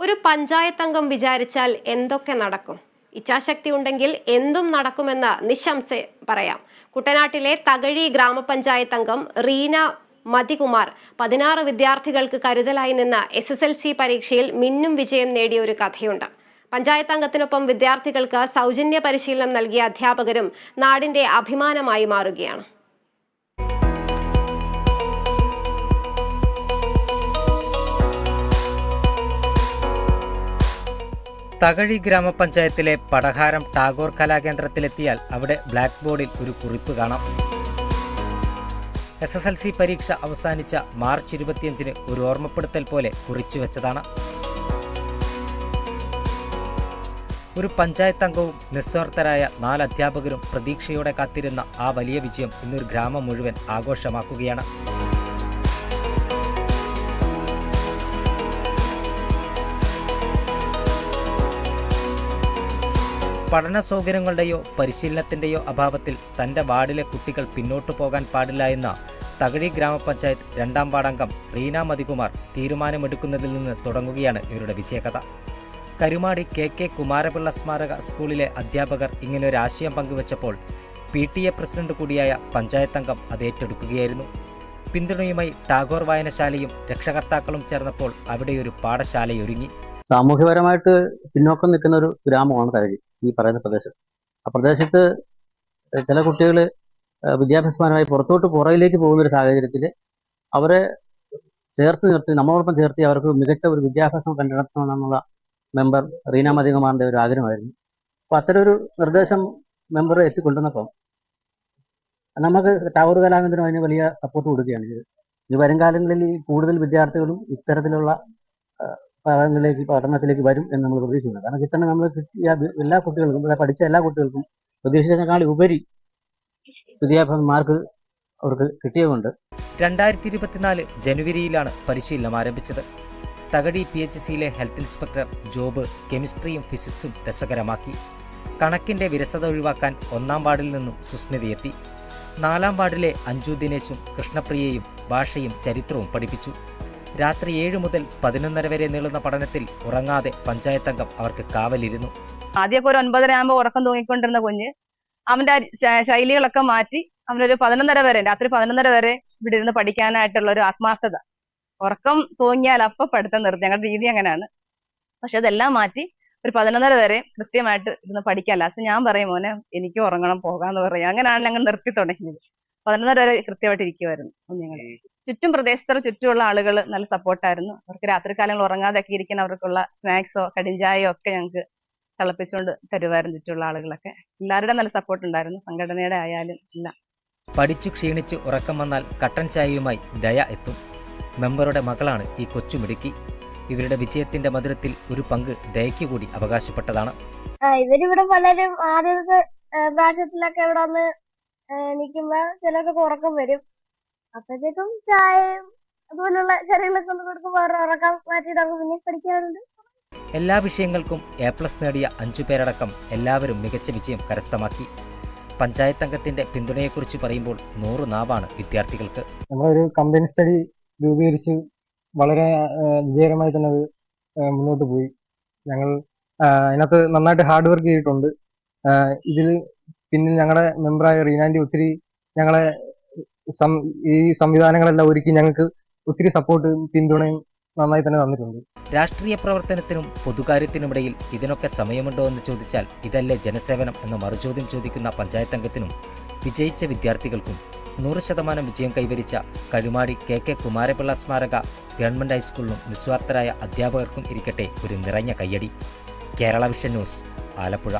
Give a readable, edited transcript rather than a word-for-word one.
ഒരു പഞ്ചായത്ത് അംഗം വിചാരിച്ചാൽ എന്തൊക്കെ നടക്കും? ഇച്ഛാശക്തി ഉണ്ടെങ്കിൽ എന്തും നടക്കുമെന്ന് നിശംസ പറയാം. കുട്ടനാട്ടിലെ തകഴി ഗ്രാമപഞ്ചായത്ത് അംഗം റീന മതികുമാർ 16 വിദ്യാർത്ഥികൾക്ക് കരുതലായി നിന്ന് SSLC പരീക്ഷയിൽ മിന്നും വിജയം നേടിയ ഒരു കഥയുണ്ട്. പഞ്ചായത്ത് അംഗത്തിനൊപ്പം വിദ്യാർത്ഥികൾക്ക് സൗജന്യ പരിശീലനം നൽകിയ അധ്യാപകരും നാടിന്റെ അഭിമാനമായി മാറുകയാണ്. തകഴി ഗ്രാമപഞ്ചായത്തിലെ പടഹാരം ടാഗോർ കലാകേന്ദ്രത്തിലെത്തിയാൽ അവിടെ ബ്ലാക്ക് ബോർഡിൽ ഒരു കുറിപ്പ് കാണാം. SSLC പരീക്ഷ അവസാനിച്ച മാർച്ച് 25-ന് ഒരു ഓർമ്മപ്പെടുത്തൽ പോലെ കുറിച്ചു വെച്ചതാണ്. ഒരു പഞ്ചായത്ത് അംഗവും നിസ്വാർത്ഥരായ 4 അധ്യാപകരും പ്രതീക്ഷയോടെ കാത്തിരുന്ന ആ വലിയ വിജയം ഇന്നൊരു ഗ്രാമം മുഴുവൻ ആഘോഷമാക്കുകയാണ്. പഠന സൗകര്യങ്ങളുടെയോ പരിശീലനത്തിൻ്റെയോ അഭാവത്തിൽ തൻ്റെ വാർഡിലെ കുട്ടികൾ പിന്നോട്ടു പോകാൻ പാടില്ല എന്ന തകഴി ഗ്രാമപഞ്ചായത്ത് 2ാം വാർഡംഗം റീന മതികുമാർ തീരുമാനമെടുക്കുന്നതിൽ നിന്ന് തുടങ്ങുകയാണ് ഇവരുടെ വിജയകഥ. കരുമാടി KK കുമാരപിള്ള സ്മാരക സ്കൂളിലെ അധ്യാപകർ ഇങ്ങനെയൊരു ആശയം പങ്കുവച്ചപ്പോൾ PTA പ്രസിഡന്റ് കൂടിയായ പഞ്ചായത്ത് അംഗം അത് ഏറ്റെടുക്കുകയായിരുന്നു. പിന്തുണയുമായി ടാഗോർ വായനശാലയും രക്ഷകർത്താക്കളും ചേർന്നപ്പോൾ അവിടെയൊരു പാഠശാലയൊരുങ്ങി. സാമൂഹ്യപരമായിട്ട് പിന്നോക്കം നിൽക്കുന്ന ഒരു ഗ്രാമമാണ് തകഴി, ഈ പറയുന്ന പ്രദേശം. ആ പ്രദേശത്ത് ചില കുട്ടികൾ വിദ്യാഭ്യാസപരമായി പുറകിലേക്ക് പോകുന്ന ഒരു സാഹചര്യത്തിൽ അവരെ ചേർത്ത് നിർത്തി, നമ്മളോടൊപ്പം ചേർത്തി അവർക്ക് മികച്ച ഒരു വിദ്യാഭ്യാസം കണ്ടെത്തണമെന്നുള്ള മെമ്പർ റീന മതികുമാറിൻ്റെ ഒരു ആഗ്രഹമായിരുന്നു. അപ്പോൾ അത്തരം ഒരു നിർദ്ദേശം മെമ്പർ എത്തിക്കൊണ്ടുവന്നപ്പം നമുക്ക് ടാഗോർ കലാകേന്ദ്രം അതിന് വലിയ സപ്പോർട്ട് കൊടുക്കുകയാണ് ചെയ്തത്. ഈ വരും കാലങ്ങളിൽ കൂടുതൽ വിദ്യാർത്ഥികളും ഇത്തരത്തിലുള്ള ഭാഗങ്ങളിലേക്ക് പഠനത്തിലേക്ക് വരും എന്ന് നമ്മൾ പ്രതീക്ഷിക്കുന്നു. കാരണം കിട്ടുന്ന നമ്മൾ കിട്ടിയ എല്ലാ കുട്ടികൾക്കും, ഇവിടെ പഠിച്ച എല്ലാ കുട്ടികൾക്കും പ്രതീക്ഷിച്ചതിനേക്കാൾ ഉപരി വിദ്യാഭ്യാസ മാർക്ക് അവർക്ക് കിട്ടിയതുകൊണ്ട് 2024 ജനുവരിയിലാണ് പരിശീലനം ആരംഭിച്ചത്. തകഴി PHCയിലെ ഹെൽത്ത് ഇൻസ്പെക്ടർ ജോബ് കെമിസ്ട്രിയും ഫിസിക്സും രസകരമാക്കി. കണക്കിൻ്റെ വിരസത ഒഴിവാക്കാൻ 1ാം വാർഡിൽ നിന്നും സുസ്മിതയെത്തി. 4ാം വാർഡിലെ അഞ്ജു ദിനേശും കൃഷ്ണപ്രിയയും ഭാഷയും ചരിത്രവും പഠിപ്പിച്ചു. രാത്രി 7 മുതൽ 11:30 വരെ നീളുന്ന പഠനത്തിൽ ഉറങ്ങാതെ പഞ്ചായത്ത് അംഗം അവർക്ക് കാവലിരുന്നു. ആദ്യമൊക്കെ ഒരു 9:30 ആകുമ്പോൾ ഉറക്കം തൂങ്ങിക്കൊണ്ടിരുന്ന കുഞ്ഞ് അവന്റെ ശൈലികളൊക്കെ മാറ്റി അവനൊരു 11:30 വരെ, രാത്രി 11:30 വരെ ഇവിടെ ഇരുന്ന് പഠിക്കാനായിട്ടുള്ള ഒരു ആത്മാർത്ഥത. ഉറക്കം തൂങ്ങിയാൽ അപ്പം പഠിത്തം നിർത്തി, ഞങ്ങളുടെ രീതി അങ്ങനെയാണ്. പക്ഷെ അതെല്ലാം മാറ്റി ഒരു 11:30 വരെ കൃത്യമായിട്ട് ഇരുന്ന് പഠിക്കാൻ. ലാസ്റ്റ് ഞാൻ പറയും, മോനെ എനിക്ക് ഉറങ്ങണം, പോകാന്ന് പറയും. അങ്ങനെയാണ് ഞങ്ങൾ നിർത്തി തുടങ്ങിയത്. 11:30 വരെ കൃത്യമായിട്ട് ഇരിക്കുമായിരുന്നു കുഞ്ഞുങ്ങൾ. ചുറ്റും പ്രദേശത്തുള്ള ചുറ്റുമുള്ള ആളുകൾ നല്ല സപ്പോർട്ടായിരുന്നു. അവർക്ക് രാത്രി കാലങ്ങൾ ഉറങ്ങാതൊക്കെ ഇരിക്കുന്ന അവർക്കുള്ള സ്നാക്സോ കടിഞ്ചായോ ഒക്കെ ഞങ്ങൾക്ക് തിളപ്പിച്ചുകൊണ്ട് തരുമായിരുന്നു. ചുറ്റുമുള്ള ആളുകളൊക്കെ എല്ലാവരുടെയും നല്ല സപ്പോർട്ട് ഉണ്ടായിരുന്നു, സംഘടനയുടെ ആയാലും എല്ലാം. പഠിച്ചു ക്ഷീണിച്ച് ഉറക്കം വന്നാൽ കട്ടൻ ചായയുമായി ദയ എത്തും. മെമ്പറുടെ മകളാണ് ഈ കൊച്ചുമിടുക്കി. ഇവരുടെ വിജയത്തിന്റെ മധുരത്തിൽ ഒരു പങ്ക് ദയയ്ക്ക് കൂടി അവകാശപ്പെട്ടതാണ്. ഇവരിവിടെ പലരും ആദ്യത്തെ പ്രാവശ്യത്തിലൊക്കെ ഇവിടെ വന്ന് നിൽക്കുമ്പോ ചിലർക്ക് ഉറക്കം വരും. അപ്പോഴത്തേക്കും ചായയും അതുപോലുള്ള കറികളൊക്കെ ഒന്ന് കൊടുക്കുമ്പോൾ അവരുടെ ഉറക്കം മാറ്റി നമുക്ക് പിന്നെ പഠിക്കാറുണ്ട്. എല്ലാ വിഷയങ്ങൾക്കും A+ നേടിയ 5 പേരടക്കം എല്ലാവരും മികച്ച വിജയം കരസ്ഥമാക്കി. പഞ്ചായത്ത് അംഗത്തിന്റെ പിന്തുണയെക്കുറിച്ച് പറയുമ്പോൾ 100 നാവാണ് വിദ്യാർത്ഥികൾക്ക്. നമ്മളൊരു കമ്പനി സ്റ്റഡി രൂപീകരിച്ച് വളരെ വിജയകരമായി തന്നെ അത് മുന്നോട്ട് പോയി. ഞങ്ങൾ അതിനകത്ത് നന്നായിട്ട് ഹാർഡ് വർക്ക് ചെയ്തിട്ടുണ്ട്. ഇതിൽ പിന്നെ ഞങ്ങളുടെ മെമ്പറായ റീനാൻഡി ഒത്തിരി ഞങ്ങളെ ഈ സംവിധാനങ്ങളെല്ലാം ഒരുക്കി ഞങ്ങൾക്ക് ഒത്തിരി സപ്പോർട്ടും പിന്തുണയും നന്നായി തന്നെ തന്നിട്ടുണ്ട്. രാഷ്ട്രീയ പ്രവർത്തനത്തിനും പൊതുകാര്യത്തിനുമിടയിൽ ഇതിനൊക്കെ സമയമുണ്ടോ എന്ന് ചോദിച്ചാൽ ഇതല്ലേ ജനസേവനം എന്ന മറുചോദ്യം ചോദിക്കുന്ന പഞ്ചായത്ത് അംഗത്തിനും വിജയിച്ച വിദ്യാർത്ഥികൾക്കും 100% വിജയം കൈവരിച്ച കരുമാടി KK കുമാരപിള്ള സ്മാരക ഗവൺമെൻറ് ഹൈസ്കൂളിനും നിസ്വാർത്ഥരായ അധ്യാപകർക്കും ഇരിക്കട്ടെ ഒരു നിറഞ്ഞ കയ്യടി. Kerala vision news, Alappuzha.